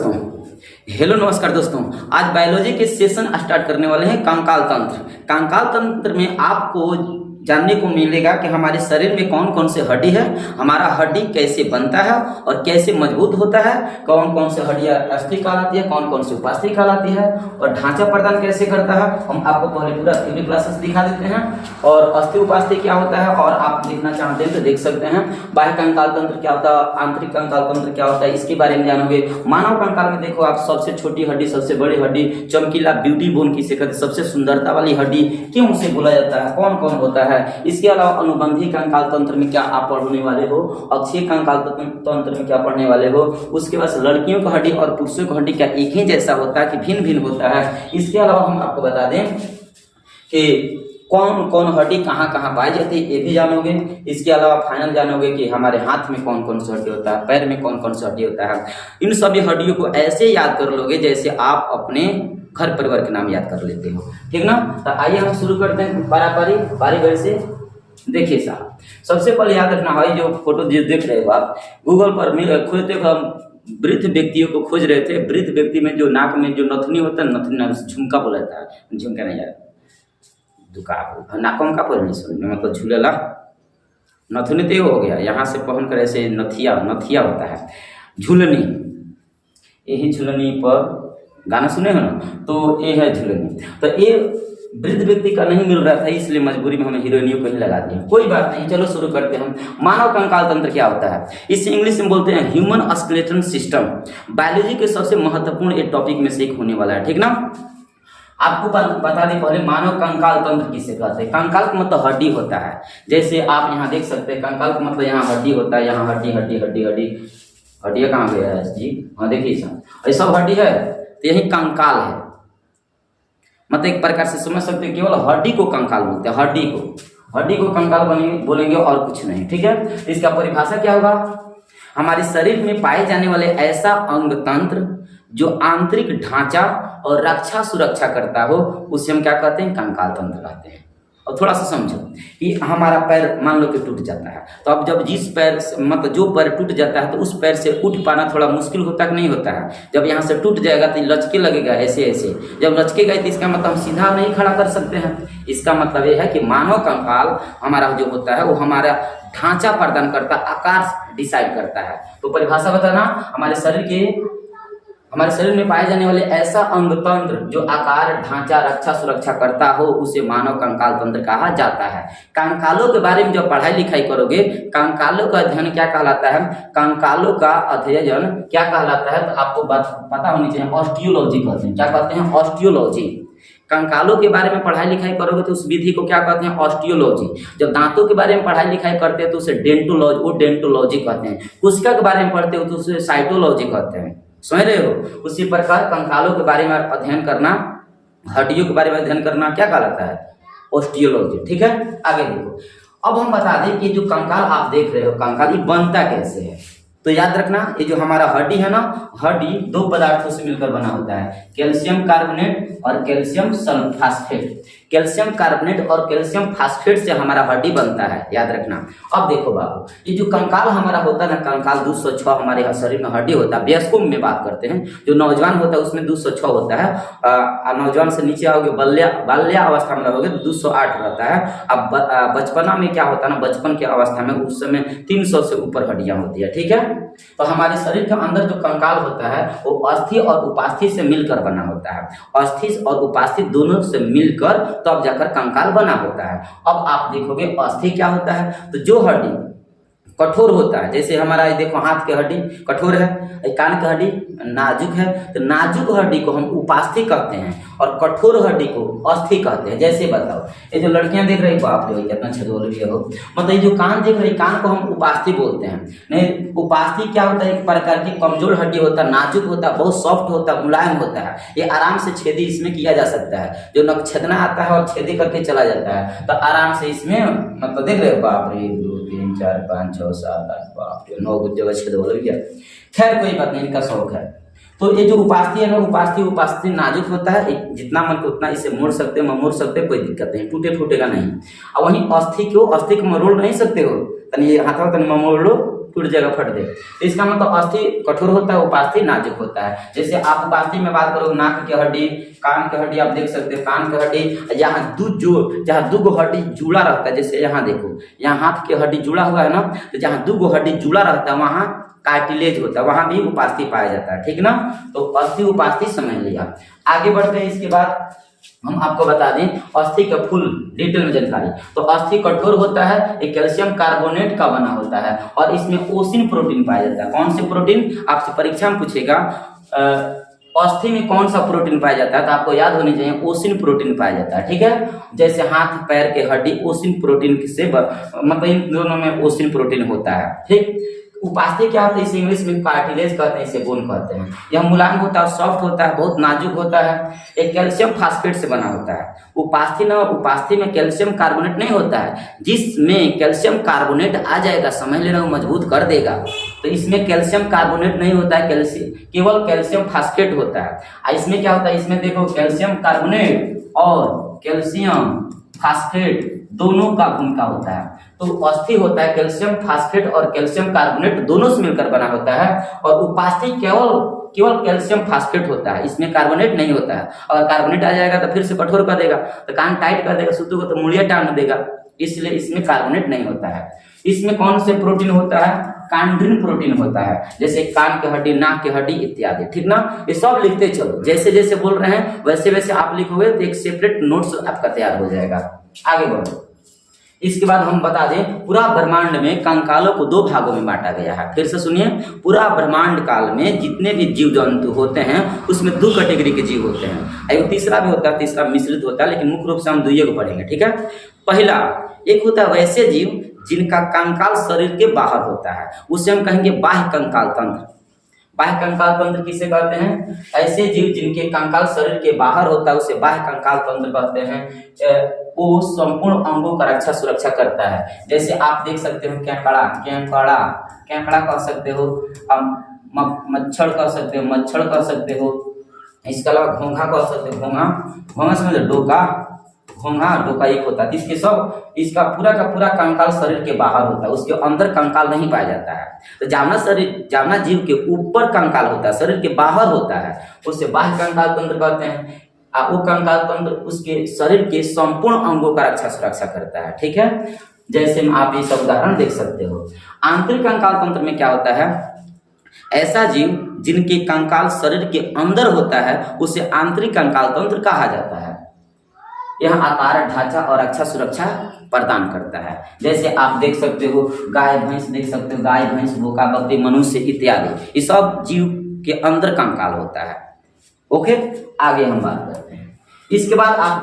दोस्तों, हेलो नमस्कार दोस्तों। आज बायोलॉजी के सेशन स्टार्ट करने वाले हैं कंकाल तंत्र। कंकाल तंत्र में आपको जानने को मिलेगा कि हमारे शरीर में कौन कौन से हड्डी है, हमारा हड्डी कैसे बनता है और कैसे मजबूत होता है, कौन कौन से हड्डियां अस्थि कहलाती है, कौन कौन सी उपास्थि कहलाती है और ढांचा प्रदान कैसे करता है। हम आपको पहले पूरा थ्योरी क्लासेस दिखा देते हैं और अस्थि उपास्थि क्या होता है, और आप देखना चाहते हैं तो देख सकते हैं। बाह्य कंकाल तंत्र क्या होता है, आंतरिक कंकाल तंत्र क्या होता है, इसके बारे में जानोगे। मानव कंकाल में देखो आप, सबसे छोटी हड्डी, सबसे बड़ी हड्डी, चमकीला ब्यूटी बोन किसे कहते हैं, सबसे सुंदरता वाली हड्डी क्यों उसे बोला जाता है, कौन कौन होता है। इसके अलावा अनुबंधी कंकाल तंत्र में क्या आप पढ़ने वाले हो, अक्षीय कंकाल तंत्र में क्या पढ़ने वाले हो। उसके बाद लड़कियों का हड्डी और पुरुषों का हड्डी क्या एक ही जैसा होता है कि भिन्न भिन्न होता है। इसके अलावा हम आपको बता दें कि कौन कौन हड्डी कहाँ कहाँ पाई जाती है, ये भी जानोगे। इसके अलावा फाइनल जानोगे कि हमारे हाथ में कौन कौन सा हड्डी होता है, पैर में कौन कौन सा हड्डी होता है। इन सभी हड्डियों को ऐसे याद कर लोगे जैसे आप अपने घर परिवार के नाम याद कर लेते हो, ठीक ना। तो आइए हम शुरू करते हैं बारी बारी से। देखिए साहब, सबसे पहले याद रखना है, जो फोटो देख रहे हो आप गूगल पर खोजते हो, हम वृद्ध व्यक्तियों को खोज रहे थे। वृद्ध व्यक्ति में जो नाक में जो नथनी होता है, नथनी झुमका बोला जाता है, झुमका नहीं यार, दुका नाकों का पर नहीं सुन मतलब झूलेला नथनी तो हो गया, यहाँ से पहन कर ऐसे नथिया होता है, झूलनी, यही झूलनी पर गाना सुने हो ना, तो ये है झूलनी। तो ये वृद्ध व्यक्ति का नहीं मिल रहा था, इसलिए मजबूरी में हमें हीरोइनियों को ही लगा दिया। कोई बात नहीं, चलो शुरू करते हैं हम। मानव कंकाल तंत्र क्या होता है, इसे इंग्लिश में बोलते हैं ह्यूमन स्केलेटन सिस्टम। बायोलॉजी के सबसे महत्वपूर्ण एक टॉपिक में से एक होने वाला है, ठीक ना। आपको बता दें पहले, मानव कंकाल तंत्र किसे कहते हैं। कंकाल का मतलब हड्डी होता है, जैसे आप यहाँ देख सकते हैं, कंकाल का मतलब यहाँ हड्डी होता है, यहाँ हड्डी हड्डी हड्डी हड्डी हड्डियाँ कहाँ गया है जी, हाँ देखिए साहब, ये सब हड्डी है, तो यही कंकाल है। मतलब एक प्रकार से समझ सकते हैं, केवल हड्डी को कंकाल बोलते हैं, हड्डी को कंकाल बोलेंगे और कुछ नहीं, ठीक है। इसका परिभाषा क्या होगा, हमारे शरीर में पाए जाने वाले ऐसा अंग तंत्र जो आंतरिक ढांचा और रक्षा सुरक्षा करता हो, उसे हम क्या कहते हैं, कंकाल तंत्र कहते हैं। और थोड़ा सा समझो कि हमारा पैर मान लो कि टूट जाता है, तो अब जब जिस पैर मतलब जो पैर टूट जाता है, तो उस पैर से उठ पाना थोड़ा मुश्किल होता कि नहीं होता है। जब यहाँ से टूट जाएगा तो लचके लगेगा ऐसे ऐसे, जब लचकेगा तो इसका मतलब हम सीधा नहीं खड़ा कर सकते हैं। इसका मतलब ये है कि मानव कंकाल हमारा जो होता है वो हमारा ढांचा प्रदान करता है, आकार डिसाइड करता है। तो परिभाषा बताना, हमारे शरीर में पाए जाने वाले ऐसा अंग तंत्र जो आकार ढांचा रक्षा सुरक्षा करता हो, उसे मानव कंकाल तंत्र कहा जाता है। कंकालों के बारे में जब पढ़ाई लिखाई करोगे, कंकालों का अध्ययन क्या कहलाता है, कंकालों का अध्ययन क्या कहलाता है, तो आपको बात पता होनी चाहिए, ऑस्टियोलॉजी कहते हैं। क्या कहते हैं, ऑस्टियोलॉजी। कंकालों के बारे में पढ़ाई लिखाई करोगे तो उस विधि को क्या कहते हैं, ऑस्टियोलॉजी। जब दांतों के बारे में पढ़ाई लिखाई करते हैं तो उसे डेंटोलॉजी कहते हैं। कोशिका के बारे में पढ़ते हो तो उसे साइटोलॉजी कहते हैं, समझ रहे हो। उसी प्रकार कंकालों के बारे में अध्ययन करना, हड्डियों के बारे में अध्ययन करना क्या कहलाता है, ऑस्टियोलॉजी, ठीक है। आगे देखो, अब हम बता दें कि जो कंकाल आप देख रहे हो, कंकाल ये बनता कैसे है। तो याद रखना, ये जो हमारा हड्डी है ना, हड्डी दो पदार्थों से मिलकर बना होता है, कैल्शियम कार्बोनेट और कैल्शियम सल्फास्फेट। कैल्शियम कार्बोनेट और कैल्शियम फास्फेट से हमारा हड्डी बनता है, याद रखना। अब देखो बाबू, ये जो कंकाल हमारा होता है ना, कंकाल 206 हमारे शरीर में हड्डी होता है। वयस्कों में बात करते हैं, जो नौजवान होता है उसमें 206 होता है। नौजवान से नीचे आओगे, बाल्या अवस्था में रहोगे तो 208 रहता है। अब बचपना में क्या होता है ना, बचपन की अवस्था में उस समय 300 से ऊपर हड्डियां होती है, ठीक है। तो हमारे शरीर के अंदर जो कंकाल होता है वो अस्थि और उपास्थि से मिलकर बना होता है। अस्थि और उपास्थि दोनों से मिलकर तब जाकर कंकाल बना होता है। अब आप देखोगे अस्थि क्या होता है, तो जो हड्डी कठोर होता है, जैसे हमारा देखो हाथ की हड्डी कठोर है, कान की हड्डी नाजुक है, तो नाजुक हड्डी को हम उपास्थि कहते हैं और कठोर हड्डी को अस्थि कहते हैं। जैसे बताओ, ये जो लड़कियां देख रही, बाप रे कितना छदोल हो, मतलब ये जो कान देख रही, कान को हम उपास्थि बोलते हैं। नहीं, उपास्थि क्या होता है, एक प्रकार की कमजोर हड्डी होता है, नाजुक होता है, बहुत सॉफ्ट होता है, मुलायम होता है। ये आराम से छेदी इसमें किया जा सकता है, जो नक्षेदना आता है और छेदी करके चला जाता है, तो आराम से इसमें मतलब देख रहे हो, बाप रे 2 3 4 5 6 7 8 बाप रे 9 जगह छेद हो गया। खैर कोई बात नहीं, इनका शौक है। तो ये जो उपास्थि है ना, उपास्थि नाजुक होता है, जितना मन को उतना इसे मोड़ सकते हो, मोड़ सकते हो, कोई दिक्कत नहीं, टूटेगा नहीं। और वहीं अस्थि को मरोड़ नहीं सकते हो, तनी हाथ तनी मोड़ लो, टूट जाएगा, फट दे। तो इसका मतलब अस्थि कठोर होता है, उपास्थि नाजुक होता है। जैसे आप उपास्थि में बात करो, नाक की हड्डी, कान की हड्डी, आप देख सकते हो कान की हड्डी, यहाँ जहाँ दो हड्डी जुड़ा रहता है, जैसे यहाँ देखो, यहाँ हाथ की हड्डी जुड़ा हुआ है ना, तो जहाँ दो हड्डी जुड़ा रहता है वहाँ कार्टिलेज होता है, वहां भी उपास्थि पाया जाता है, ठीक ना। तो अस्थि उपास्थि समझ लिया। आगे बढ़ते हैं, इसके बाद हम आपको बता दें अस्थि का फुल डिटेल में जानकारी। तो अस्थि कठोर होता है, एक कैल्शियम कार्बोनेट का बना होता है और इसमें ओसिन प्रोटीन पाया जाता है। कौन से प्रोटीन, आपसे परीक्षा में पूछेगा अस्थि में कौन सा प्रोटीन पाया जाता है, तो आपको याद होनी चाहिए ओसिन प्रोटीन पाया जाता है, ठीक है। जैसे हाथ पैर के हड्डी ओसिन प्रोटीन से मतलब इन दोनों में ओसिन प्रोटीन होता है, ठीक। उपास्थि क्या होता है, इसे इंग्लिश में कार्टिलेज कहते हैं, इसे बोन कहते हैं। यह मुलायम होता है, सॉफ्ट होता है, बहुत नाजुक होता है, एक कैल्शियम फास्फेट से बना होता है। उपास्थि में कैल्शियम कार्बोनेट नहीं होता है, जिसमें कैल्शियम कार्बोनेट आ जाएगा समझ लेना, वो मजबूत कर देगा। तो इसमें कैल्शियम कार्बोनेट नहीं होता है, केवल कैल्शियम फास्फेट होता है। इसमें क्या होता है, इसमें देखो कैल्शियम कार्बोनेट और कैल्शियम फास्फेट दोनों का भूमिका होता है। तो अस्थि होता है कैल्शियम फास्फेट और कैल्शियम कार्बोनेट दोनों से मिलकर बना होता है, और उपास्थि केवल कैल्शियम फास्फेट होता है, इसमें कार्बोनेट नहीं होता है। अगर कार्बोनेट आ जाएगा तो फिर से कठोर कर देगा, तो कान टाइट कर देगा, सूतू को तो मुड़िया टान देगा, इसलिए इसमें कार्बोनेट नहीं होता है। इसमें कौन से प्रोटीन होता है, कांड्रिन प्रोटीन होता है, जैसे कान की हड्डी, नाक की हड्डी इत्यादि, ठीक ना। ये सब लिखते चलो, जैसे जैसे बोल रहे हैं वैसे वैसे आप लिखोगे तो एक सेपरेट नोट्स आपका तैयार हो जाएगा। आगे बढ़ो, इसके बाद हम बता दें पूरा ब्रह्मांड में कंकालों को दो भागों में बांटा गया है। फिर से सुनिए, पूरा ब्रह्मांड काल में जितने भी जीव जंतु होते हैं उसमें दो कैटेगरी के जीव होते हैं, एक तीसरा भी होता है, तीसरा मिश्रित होता है, लेकिन मुख्य रूप से हम दुइये को पढ़ेंगे, ठीक है। पहला एक होता है वैसे जीव जिनका कंकाल शरीर के बाहर होता है, उसे हम कहेंगे बाह्य कंकाल तंत्र। बाह्य कंकाल तंत्र किसे कहते हैं, ऐसे जीव जिनके कंकाल शरीर के बाहर होता है उसे बाह्य कंकाल तंत्र कहते हैं। वो संपूर्ण अंगों का रक्षा सुरक्षा करता है। जैसे आप देख सकते हो केकड़ा कह सकते हो, मच्छर कह सकते हो, मच्छर कह सकते हो, इसके अलावा घोंघा कह सकते हो, घोंघा समझ लो, डोका एक होता है। इसका पूरा का पूरा कंकाल शरीर के बाहर होता है, उसके अंदर कंकाल नहीं पाया जाता है। तो जावना जीव के ऊपर कंकाल होता है, शरीर के बाहर होता है, उसे बाह्य कंकाल तंत्र कहते हैं। वो कंकाल तंत्र उसके शरीर के संपूर्ण अंगों का रक्षा सुरक्षा करता है, ठीक है। जैसे आप ये सब उदाहरण देख सकते हो। आंतरिक कंकाल तंत्र में क्या होता है, ऐसा जीव जिनके कंकाल शरीर के अंदर होता है उसे आंतरिक कंकाल तंत्र कहा जाता है। यह आकार, ढांचा और रक्षा सुरक्षा प्रदान करता है। जैसे आप देख सकते हो गाय भैंस देख सकते हो, गाय भैंस, बोका बकरी, मनुष्य इत्यादि, ये सब जीव के अंदर कंकाल होता है। ओके, आगे हम बात करते हैं। इसके बाद आप